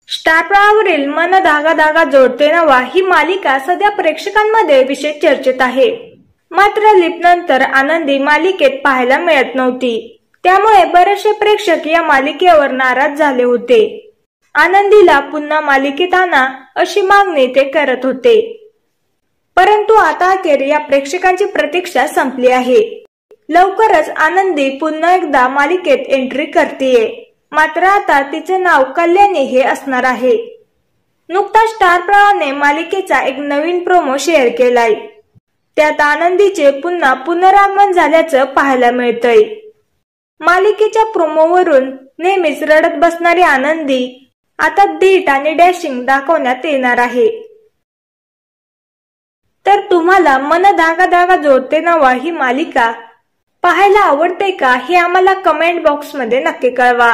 Star प्रवाहावरील मन धागा धागा जोडते नवा ही मालिका सध्या प्रेक्षकांमध्ये विशेष चर्चेत आहे। मात्र लीपनंतर आनंदी मालिकेत पाहायला मिळत नव्हती, त्यामुळे बरेचसे प्रेक्षक या मालिकेवर नाराज झाले होते। आनंदीला पुन्हा मालिकेत आणा अशी मागणी ते करत होते, परंतु आता अखेर या प्रेक्षकांची प्रतीक्षा संपली आहे। लवकरच आनंदी पुन्हा एकदा मालिकेत एंट्री करतेय, मात्र आता तिचे नाव कल्याणी हे असणार आहे। नुकताच स्टार प्रवाहाने मालिकेचा एक नवीन प्रोमो शेअर केलाय, त्यात आनंदीचे पुन्हा पुनरागमन झाल्याचं पाहायला मिळतंय। मालिकेच्या प्रोमोवरून नेहमीच रडत बसणारी आनंदी आता धीट आणि डॅशिंग दाखवण्यात येणार आहे। तर तुम्हाला मन धागा धागा जोडते नवा ही मालिका पाहायला आवडते का हे आम्हाला कमेंट बॉक्स मध्ये नक्की कळवा।